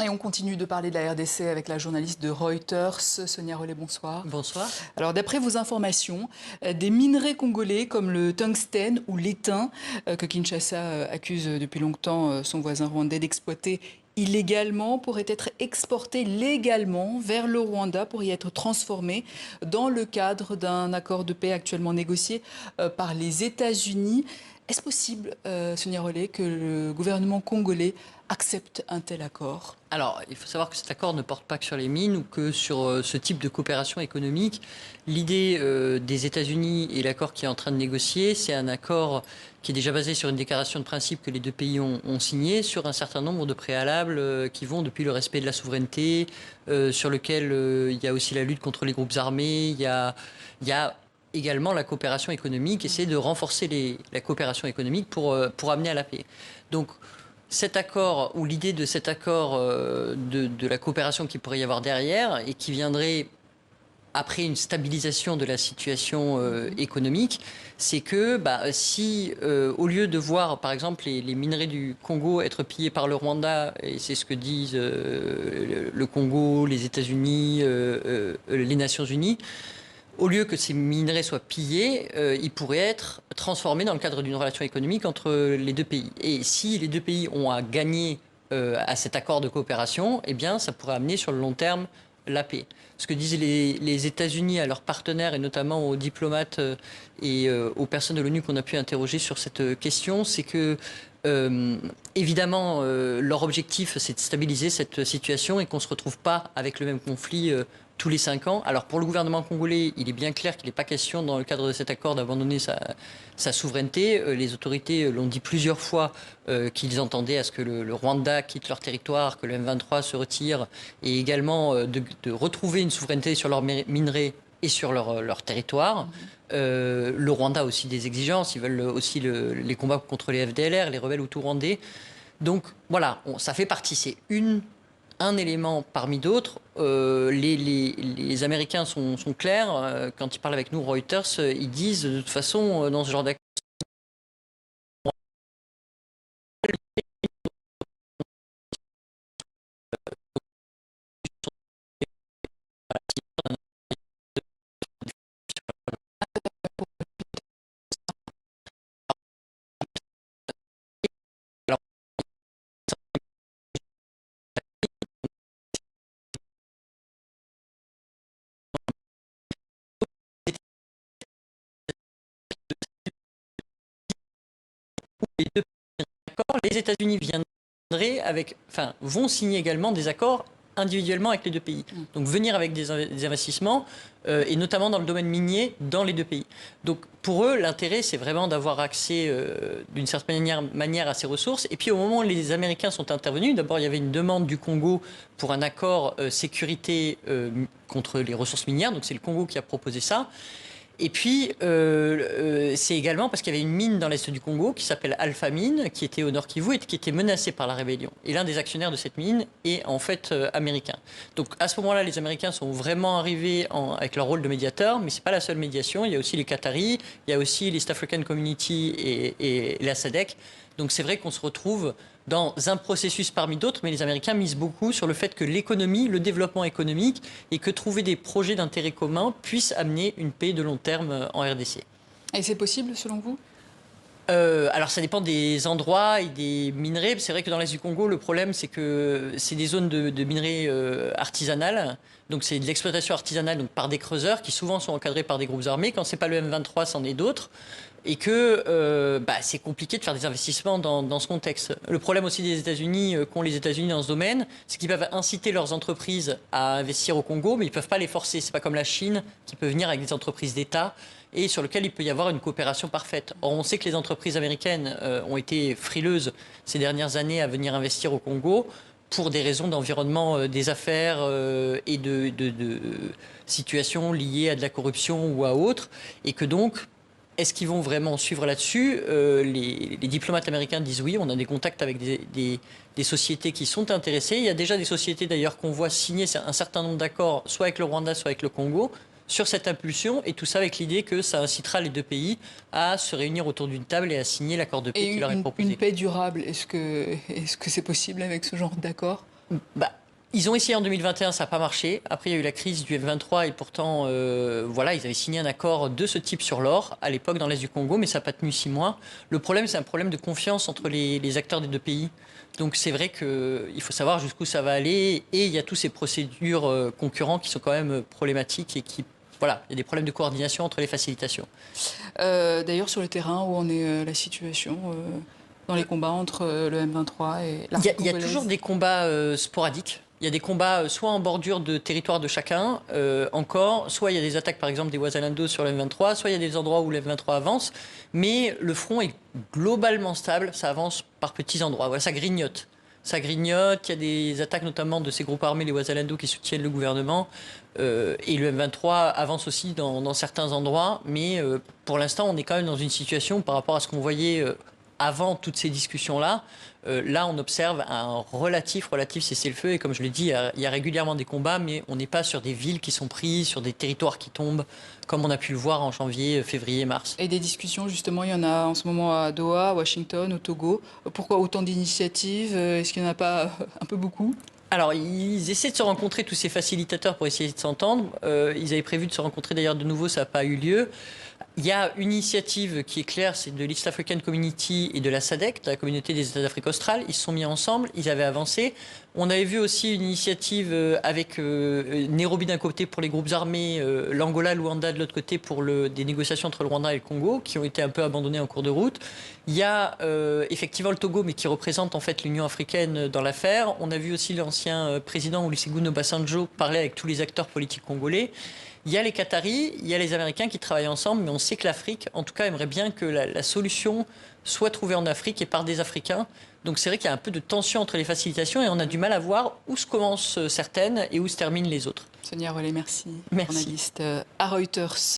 Et on continue de parler de la RDC avec la journaliste de Reuters, Sonia Rollet, bonsoir. Bonsoir. Alors d'après vos informations, des minerais congolais comme le tungstène ou l'étain, que Kinshasa accuse depuis longtemps son voisin rwandais d'exploiter illégalement, pourraient être exportés légalement vers le Rwanda pour y être transformés dans le cadre d'un accord de paix actuellement négocié par les États-Unis. Est-ce possible, Sonia Rollet, que le gouvernement congolais accepte un tel accord? Alors, il faut savoir que cet accord ne porte pas que sur les mines ou que sur ce type de coopération économique. L'idée des États-Unis et l'accord qui est en train de négocier, c'est un accord qui est déjà basé sur une déclaration de principe que les deux pays ont signée, sur un certain nombre de préalables qui vont depuis le respect de la souveraineté, sur lequel il y a aussi la lutte contre les groupes armés, il y a également la coopération économique, essayer de renforcer la coopération économique pour amener à la paix. Donc, cet accord, ou l'idée de cet accord de la coopération qu'il pourrait y avoir derrière et qui viendrait après une stabilisation de la situation économique, c'est que si au lieu de voir par exemple les minerais du Congo être pillés par le Rwanda, et c'est ce que disent le Congo, les États-Unis, les Nations Unies, au lieu que ces minerais soient pillés, ils pourraient être transformés dans le cadre d'une relation économique entre les deux pays. Et si les deux pays ont à gagner à cet accord de coopération, eh bien, ça pourrait amener sur le long terme la paix. Ce que disent les États-Unis à leurs partenaires et notamment aux diplomates et aux personnes de l'ONU qu'on a pu interroger sur cette question, c'est que évidemment, leur objectif, c'est de stabiliser cette situation et qu'on ne se retrouve pas avec le même conflit tous les 5 ans. Alors pour le gouvernement congolais, il est bien clair qu'il n'est pas question dans le cadre de cet accord d'abandonner sa souveraineté. Les autorités l'ont dit plusieurs fois qu'ils entendaient à ce que le Rwanda quitte leur territoire, que le M23 se retire et également de retrouver une souveraineté sur leurs minerais et sur leur territoire. Le Rwanda a aussi des exigences, ils veulent aussi les combats contre les FDLR, les rebelles hutus rwandais. Donc voilà, ça fait partie, c'est un élément parmi d'autres. Les Américains sont clairs. Quand ils parlent avec nous, Reuters, ils disent de toute façon, dans ce genre d'accord, les deux accords, les États-Unis viendraient vont signer également des accords individuellement avec les deux pays. Donc venir avec des investissements, et notamment dans le domaine minier, dans les deux pays. Donc pour eux, l'intérêt, c'est vraiment d'avoir accès d'une certaine manière à ces ressources. Et puis au moment où les Américains sont intervenus, d'abord il y avait une demande du Congo pour un accord sécurité contre les ressources minières. Donc c'est le Congo qui a proposé ça. Et puis, c'est également parce qu'il y avait une mine dans l'est du Congo qui s'appelle Alpha Mine, qui était au Nord Kivu et qui était menacée par la rébellion. Et l'un des actionnaires de cette mine est en fait américain. Donc à ce moment-là, les Américains sont vraiment arrivés avec leur rôle de médiateur, mais ce n'est pas la seule médiation. Il y a aussi les Qataris, il y a aussi l'East African Community et la SADC. Donc c'est vrai qu'on se retrouve dans un processus parmi d'autres, mais les Américains misent beaucoup sur le fait que l'économie, le développement économique et que trouver des projets d'intérêt commun puissent amener une paix de long terme en RDC. Et c'est possible selon vous? Alors ça dépend des endroits et des minerais. C'est vrai que dans l'Est du Congo, le problème c'est que c'est des zones de minerais artisanales. Donc c'est de l'exploitation artisanale donc par des creuseurs qui souvent sont encadrés par des groupes armés. Quand c'est pas le M23, c'en est d'autres. Et que c'est compliqué de faire des investissements dans ce contexte. Le problème aussi des États-Unis, qu'ont les États-Unis dans ce domaine, c'est qu'ils peuvent inciter leurs entreprises à investir au Congo, mais ils ne peuvent pas les forcer. C'est pas comme la Chine qui peut venir avec des entreprises d'État et sur lequel il peut y avoir une coopération parfaite. Or, on sait que les entreprises américaines ont été frileuses ces dernières années à venir investir au Congo pour des raisons d'environnement des affaires et de situations liées à de la corruption ou à autre, et que donc est-ce qu'ils vont vraiment suivre là-dessus les diplomates américains disent oui, on a des contacts avec des sociétés qui sont intéressées. Il y a déjà des sociétés d'ailleurs qu'on voit signer un certain nombre d'accords, soit avec le Rwanda, soit avec le Congo, sur cette impulsion, et tout ça avec l'idée que ça incitera les deux pays à se réunir autour d'une table et à signer l'accord de paix qui leur est proposé. Une paix durable, est-ce que c'est possible avec ce genre d'accord? Bah, ils ont essayé en 2021, ça n'a pas marché. Après, il y a eu la crise du M23 et pourtant, voilà, ils avaient signé un accord de ce type sur l'or à l'époque dans l'Est du Congo, mais ça n'a pas tenu 6 mois. Le problème, c'est un problème de confiance entre les acteurs des deux pays. Donc c'est vrai qu'il faut savoir jusqu'où ça va aller et il y a tous ces procédures concurrents qui sont quand même problématiques et qui, voilà, il y a des problèmes de coordination entre les facilitations. D'ailleurs, sur le terrain, où en est la situation dans les combats entre le M23 et l'armée Il y a congolaise? toujours des combats sporadiques. Il y a des combats soit en bordure de territoire de chacun, encore, soit il y a des attaques par exemple des Ouazalando sur le M23, soit il y a des endroits où le M23 avance, mais le front est globalement stable, ça avance par petits endroits, voilà, ça grignote. Ça grignote, il y a des attaques notamment de ces groupes armés, les Ouazalando, qui soutiennent le gouvernement, et le M23 avance aussi dans certains endroits, mais pour l'instant on est quand même dans une situation par rapport à ce qu'on voyait avant toutes ces discussions-là. Là, on observe un relatif cessez-le-feu. Et comme je l'ai dit, il y a régulièrement des combats, mais on n'est pas sur des villes qui sont prises, sur des territoires qui tombent, comme on a pu le voir en janvier, février, mars. Et des discussions, justement, il y en a en ce moment à Doha, à Washington, au Togo. Pourquoi autant d'initiatives? Est-ce qu'il n'y en a pas un peu beaucoup? Alors, ils essaient de se rencontrer, tous ces facilitateurs, pour essayer de s'entendre. Ils avaient prévu de se rencontrer d'ailleurs de nouveau, ça n'a pas eu lieu. Il y a une initiative qui est claire, c'est de l'East African Community et de la SADC, de la communauté des États d'Afrique australe. Ils se sont mis ensemble, ils avaient avancé. On avait vu aussi une initiative avec Nairobi d'un côté pour les groupes armés, l'Angola, l'Ouganda de l'autre côté pour des négociations entre le Rwanda et le Congo, qui ont été un peu abandonnées en cours de route. Il y a effectivement le Togo, mais qui représente en fait l'Union africaine dans l'affaire. On a vu aussi l'ancien président Olusegun Obasanjo parler avec tous les acteurs politiques congolais. Il y a les Qataris, il y a les Américains qui travaillent ensemble, mais on sait que l'Afrique, en tout cas, aimerait bien que la solution soit trouvée en Afrique et par des Africains. Donc c'est vrai qu'il y a un peu de tension entre les facilitations et on a du mal à voir où se commencent certaines et où se terminent les autres. Sonia Rollet, merci. Merci. Journaliste à Reuters.